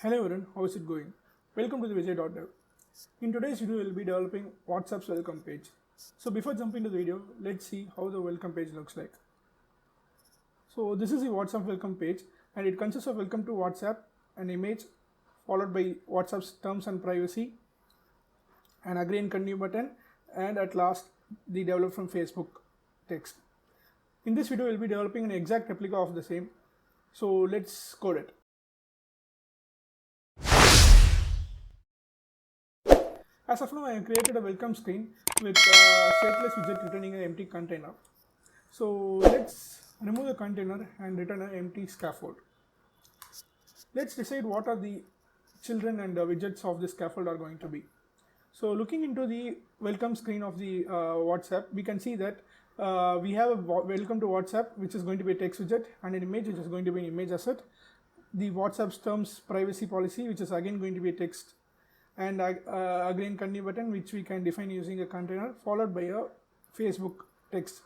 Hello everyone, how is it going? Welcome to the Vijay.dev. In today's video, we'll be developing WhatsApp's welcome page. So before jumping to the video, let's see how the welcome page looks like. So this is the WhatsApp welcome page and it consists of welcome to WhatsApp, an image followed by WhatsApp's terms and privacy, an agree and continue button, and at last the develop from Facebook text. In this video, we'll be developing an exact replica of the same. So let's code it. As of now, I have created a welcome screen with a stateless widget returning an empty container. So let's remove the container and return an empty scaffold. Let's decide what are the children and widgets of this scaffold are going to be. So looking into the welcome screen of the WhatsApp, we can see that we have a welcome to WhatsApp, which is going to be a text widget, and an image, which is going to be an image asset. The WhatsApp's terms privacy policy, which is again going to be a text, and agree and continue button, which we can define using a container followed by a Facebook text.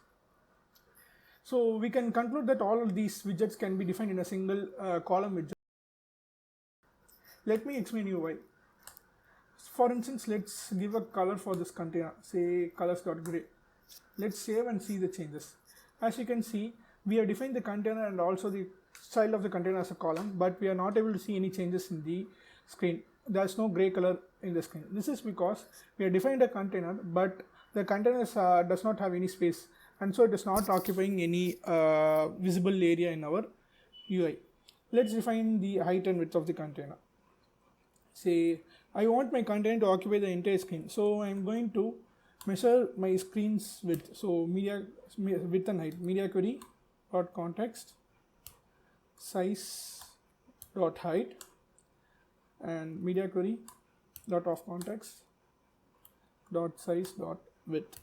So we can conclude that all of these widgets can be defined in a single column widget. Let me explain you why. For instance, let's give a color for this container, say colors.gray. Let's save and see the changes. As you can see, we have defined the container and also the style of the container as a column, but we are not able to see any changes in the screen. There's no gray color in the screen. This is because we have defined a container, but the container does not have any space, and so it is not occupying any visible area in our UI. Let's define the height and width of the container. Say I want my container to occupy the entire screen, so I'm going to measure my screen's width. So media width and height, media query dot context size dot height and media query dot of context dot size dot width.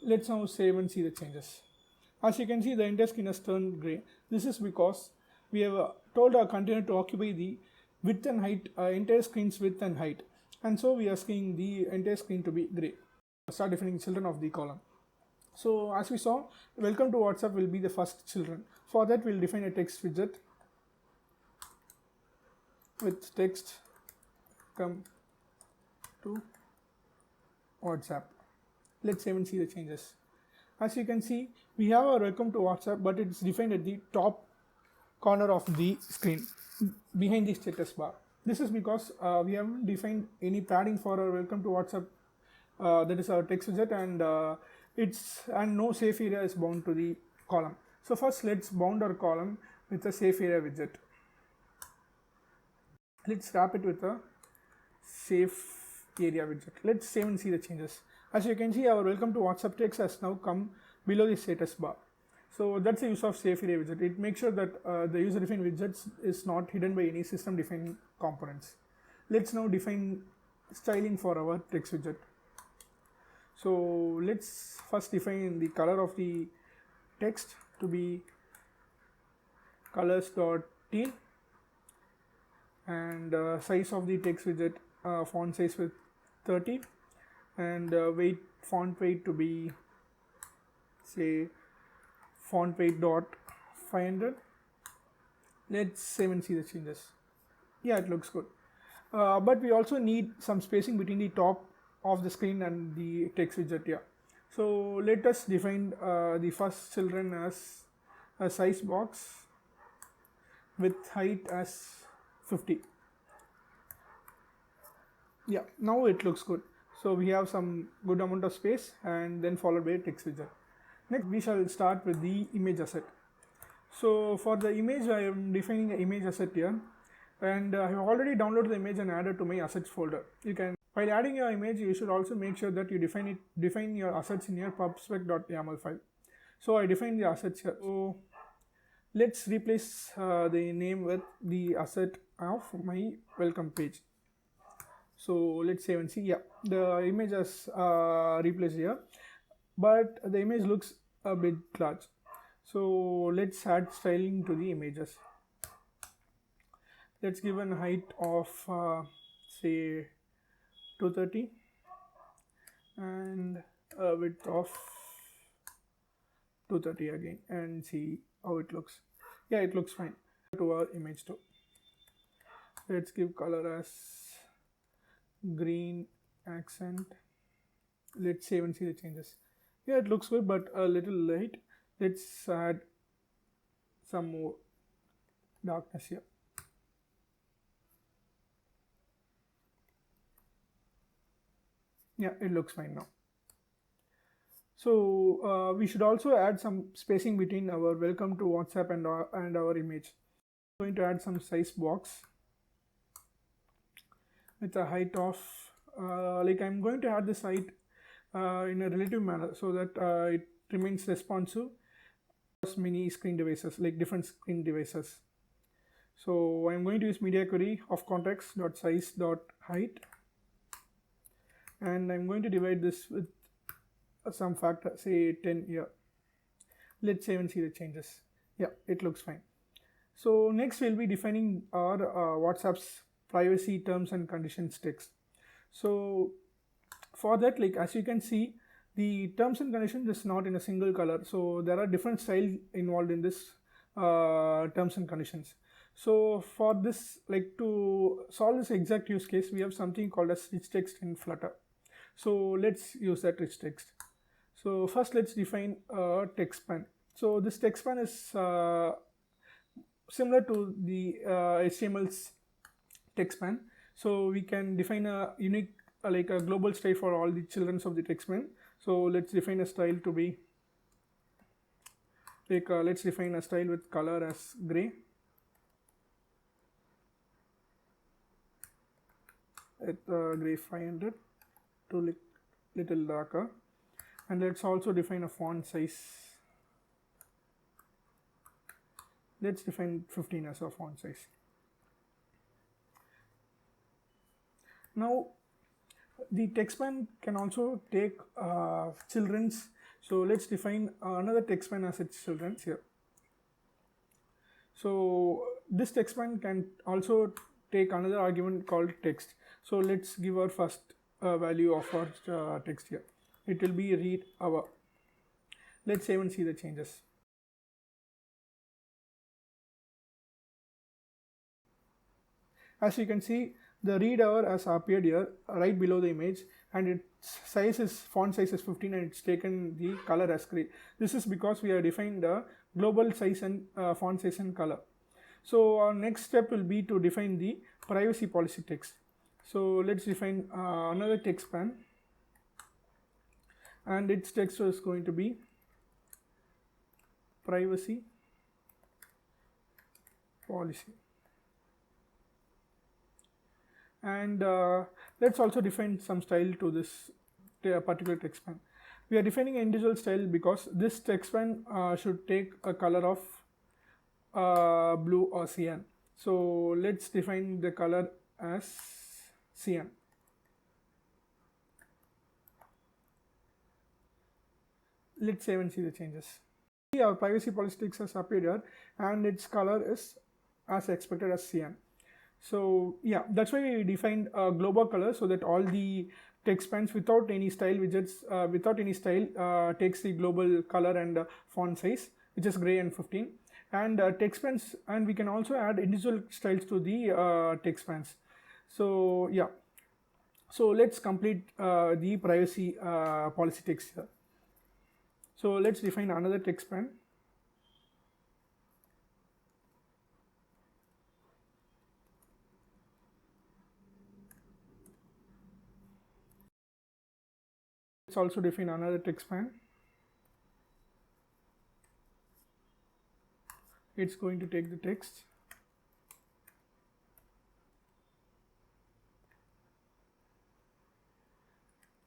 Let's now save and see the changes. As you can see, the entire screen has turned gray. This is because we have told our container to occupy the width and height, entire screen's width and height, and so we are asking the entire screen to be gray. Start defining children of the column. So as we saw, welcome to WhatsApp will be the first children. For that, we'll define a text widget with text come to WhatsApp. Let's save and see the changes. As you can see, we have our welcome to WhatsApp, but it's defined at the top corner of the screen behind the status bar. This is because we haven't defined any padding for our welcome to WhatsApp, that is our text widget, and no safe area is bound to the column. So first, let's bound our column with a safe area widget. Let's wrap it with a safe area widget. Let's save and see the changes. As you can see, our welcome to WhatsApp text has now come below the status bar. So that's the use of safe area widget. It makes sure that the user defined widgets is not hidden by any system defined components. Let's now define styling for our text widget. So let's first define the color of the text to be colors.teal, and size of the text widget, font size with 30, and font weight to be, say, font weight dot 500. Let's save and see the changes. Yeah, it looks good, but we also need some spacing between the top of the screen and the text widget here. So let us define the first children as a size box with height as 50. Yeah, now it looks good. So we have some good amount of space, and then followed by a text widget. Next, we shall start with the image asset. So for the image, I am defining an image asset here, and I have already downloaded the image and added to my assets folder. While adding your image, you should also make sure that you define your assets in your pubspec.yaml file. So I define the assets here. So let's replace the name with the asset of my welcome page. So let's save and see. Yeah, the image is replaced here, but the image looks a bit large. So let's add styling to the images. Let's give a height of say 230 and a width of 230 again, and see how it looks. Yeah, it looks fine. To our image too. Let's give color as green accent. Let's save and see the changes. Yeah, it looks good, but a little light. Let's add some more darkness here. Yeah, it looks fine now. So we should also add some spacing between our welcome to WhatsApp and our image. I'm going to add some size box with a height of like I'm going to add this height in a relative manner so that it remains responsive across many screen devices, like different screen devices. So I'm going to use media query of context dot size dot height, and I'm going to divide this with some factor, say 10 here. Let's save and see the changes. Yeah, it looks fine. So next we'll be defining our WhatsApp's privacy terms and conditions text. So for that, like as you can see, the terms and conditions is not in a single color. So there are different styles involved in this terms and conditions. So for this, like to solve this exact use case, we have something called as rich text in Flutter. So let's use that rich text. So first let's define a text span. So this text span is similar to the HTML's text span. So we can define a unique like a global style for all the children of the text span. So let's define a style to be like let's define a style with color as gray, at gray 500 to little darker, and let's also define a font size. Let's define 15 as a font size. Now the text span can also take children's, so let's define another text span as its children's here. So this text span can also take another argument called text. So let's give our first value of our text here. It will be read hour. Let's save and see the changes. As you can see, the read hour has appeared here right below the image, and its size is font size is 15, and it's taken the color as gray. This is because we have defined the global size and font size and color. So our next step will be to define the privacy policy text. So let's define another text span, and its text is going to be privacy policy. And let's also define some style to this particular text span. We are defining an individual style because this text span should take a color of blue or cyan. So let's define the color as cyan. Let's save and see the changes. See, our privacy policy text has appeared here, and its color is as expected as cyan. So yeah, that's why we defined a global color, so that all the text spans without any style widgets, without any style, takes the global color and font size, which is gray and 15. And text spans, and we can also add individual styles to the text spans. So yeah, so let's complete the privacy policy text here. So let's define another text span. Let's also define another text span. It's going to take the text,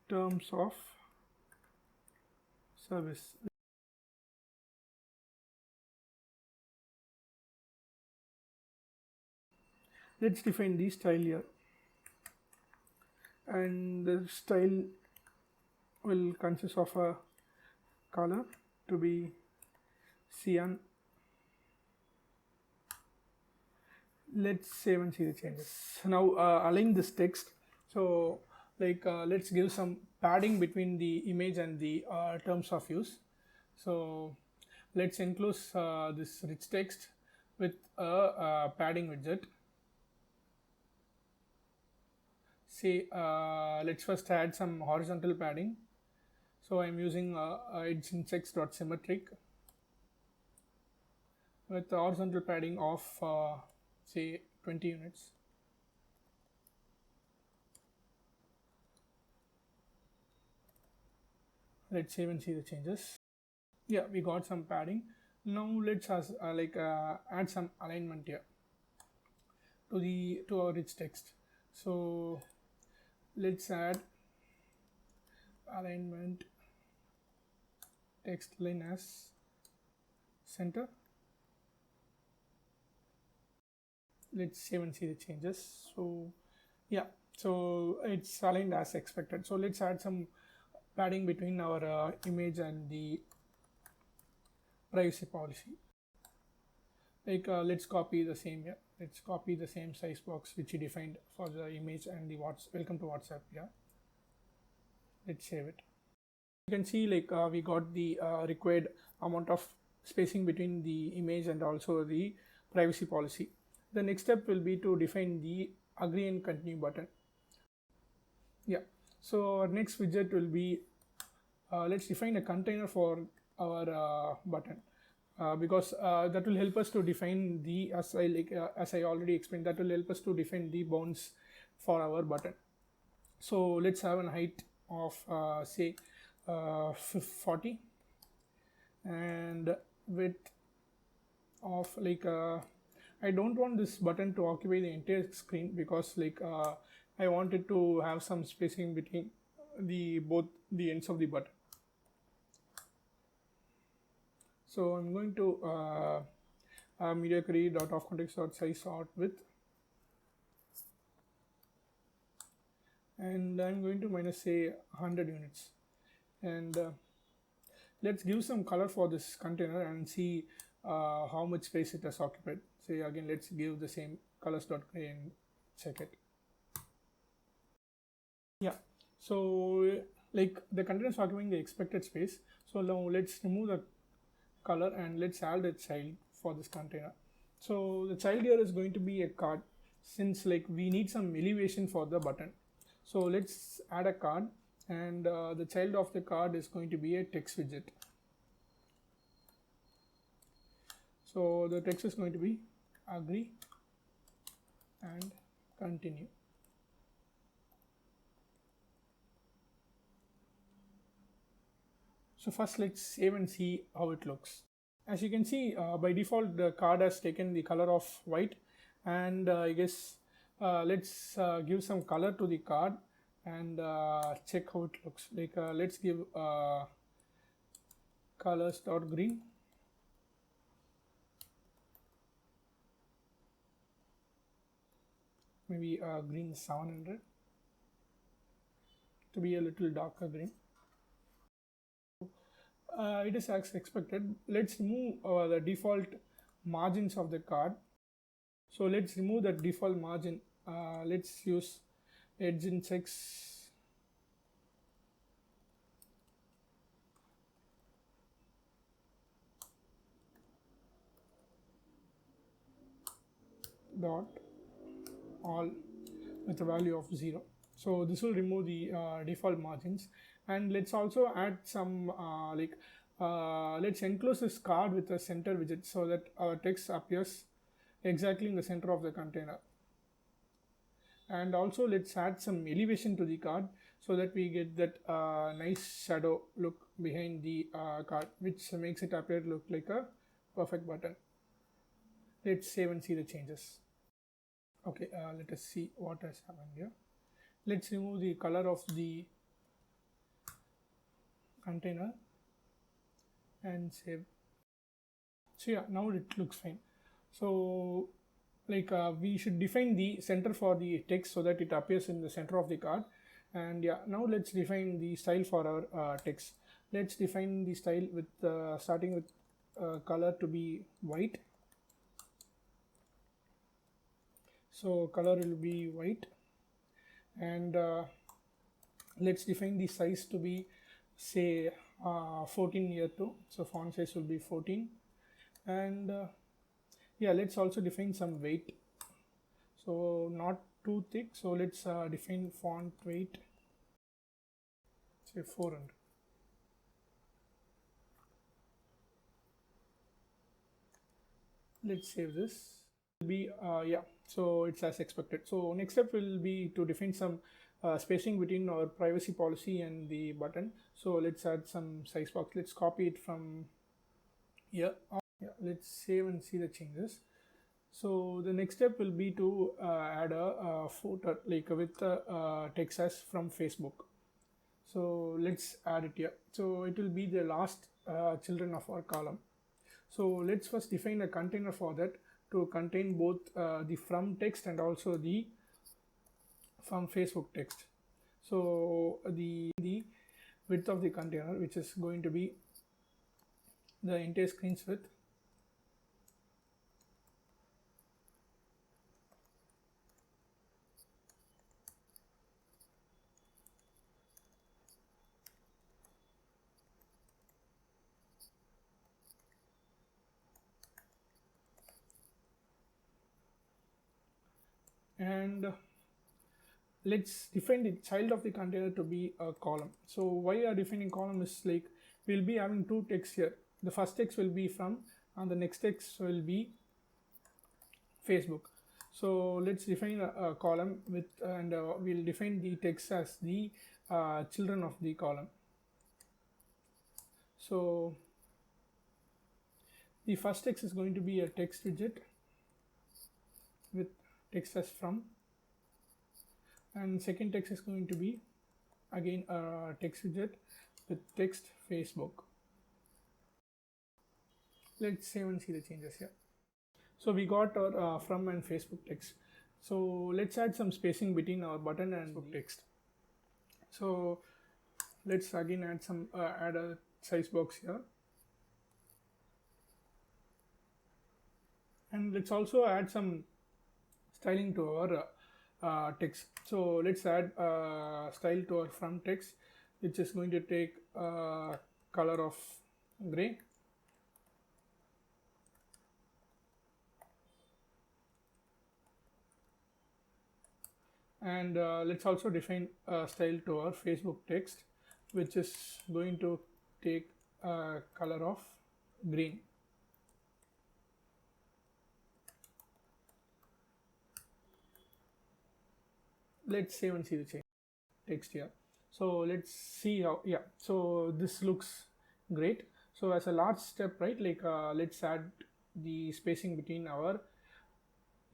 terms of service. Let's define the style here, and the style will consist of a color to be cyan. Let's save and see the changes. Now align this text. So like let's give some padding between the image and the terms of use. So let's enclose this rich text with a padding widget. say let's first add some horizontal padding. So I'm using edge insects.symmetric with the horizontal padding of say 20 units. Let's save and see the changes. Yeah, we got some padding. Now let's add some alignment here to our rich text. So let's add alignment text line as center. Let's save and see the changes. So yeah, so it's aligned as expected. So let's add some padding between our image and the privacy policy. Like let's copy the same here. Let's copy the same size box which we defined for the image and the welcome to WhatsApp. Yeah, let's save it. You can see like we got the required amount of spacing between the image and also the privacy policy. The next step will be to define the agree and continue button. Yeah, so our next widget will be let's define a container for our button. Because that will help us to define the as I already explained, that will help us to define the bounds for our button. So let's have a height of say 40 and width of like I don't want this button to occupy the entire screen because like I wanted to have some spacing between both the ends of the button. So I'm going to media query dot of context dot size sort width, and I'm going to minus say 100 units, and let's give some color for this container and see how much space it has occupied. Say again, let's give the same colors dot gray and check it. Yeah, so like the container is occupying the expected space. So now let's remove the color and let's add a child for this container. So the child here is going to be a card, since like we need some elevation for the button. So let's add a card, and the child of the card is going to be a text widget. So the text is going to be agree and continue. So first let's save and see how it looks. As you can see, by default the card has taken the color of white, and I guess let's give some color to the card and check how it looks. Like let's give colors dot green, maybe green 700 to be a little darker green. It is as expected. Let's remove the default margins of the card. So let's remove that default margin. Let's use edge insects dot all with a value of 0. So this will remove the default margins, and let's also add some let's enclose this card with a center widget so that our text appears exactly in the center of the container. And also let's add some elevation to the card so that we get that nice shadow look behind the card, which makes it appear look like a perfect button. Let's save and see the changes. Okay, let us see what has happened here. Let's remove the color of the container and save. So yeah, now it looks fine. So like we should define the center for the text so that it appears in the center of the card. And yeah, now let's define the style for our text. Let's define the style with starting with color to be white. So color will be white, and let's define the size to be say 14 here too. So font size will be 14, and yeah, let's also define some weight. So not too thick, so let's define font weight, say 400. Let's save this. Be yeah, so it's as expected. So next step will be to define some spacing between our privacy policy and the button. So let's add some size box. Let's copy it from here. Yeah, let's save and see the changes. So the next step will be to add a footer like with text as from Facebook. So let's add it here. So it will be the last children of our column. So let's first define a container for that to contain both the from text and also the from Facebook text. So the width of the container, which is going to be the entire screen's width, and let's define the child of the container to be a column. So why are defining column is like we'll be having two texts here. The first text will be from and the next text will be Facebook. So let's define a column with and we'll define the text as the children of the column. So the first text is going to be a text widget with text as from, and second text is going to be again a text widget with text Facebook. Let's save and see the changes here. So we got our from and Facebook text. So let's add some spacing between our button and Facebook text. So let's again add some add a size box here, and let's also add some styling to our text. So let's add style to our from text, which is going to take color of gray. And let's also define a style to our Facebook text, which is going to take a color of green. Let's save and see the change text here. So let's see how, yeah, so this looks great. So as a last step, right, like let's add the spacing between our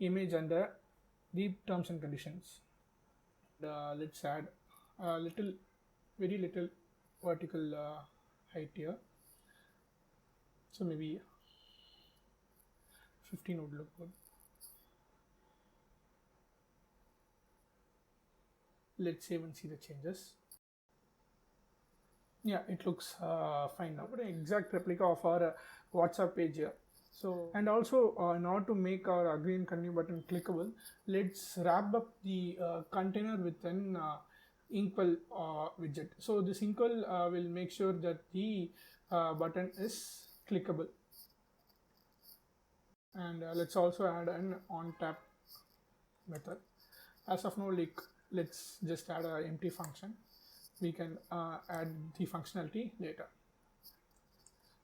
image and the terms and conditions. Let's add a very little vertical height here. So maybe 15 would look good. Let's save and see the changes. Yeah, it looks fine now. But an exact replica of our WhatsApp page here. So, and also in order to make our agree and continue button clickable, let's wrap up the container with an inkwell widget. So this inkwell will make sure that the button is clickable. And let's also add an on tap method. As of now, like let's just add an empty function. We can add the functionality later.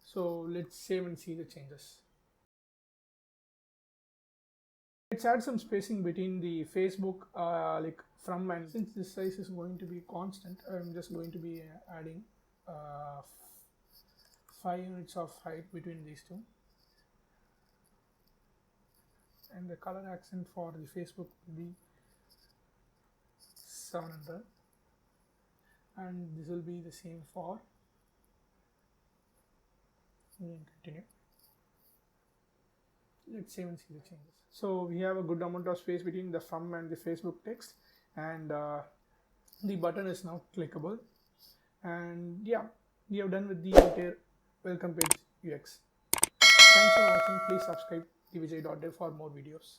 So let's save and see the changes. Let's add some spacing between the Facebook like from, and since this size is going to be constant, I'm just going to be adding 5 units of height between these two, and the color accent for the Facebook will be 700, and this will be the same for continue. Let's save and see the changes. So we have a good amount of space between the from and the Facebook text, and the button is now clickable. And yeah, we have done with the entire welcome page UX. Thanks for watching. Please subscribe tvj.dev for more videos.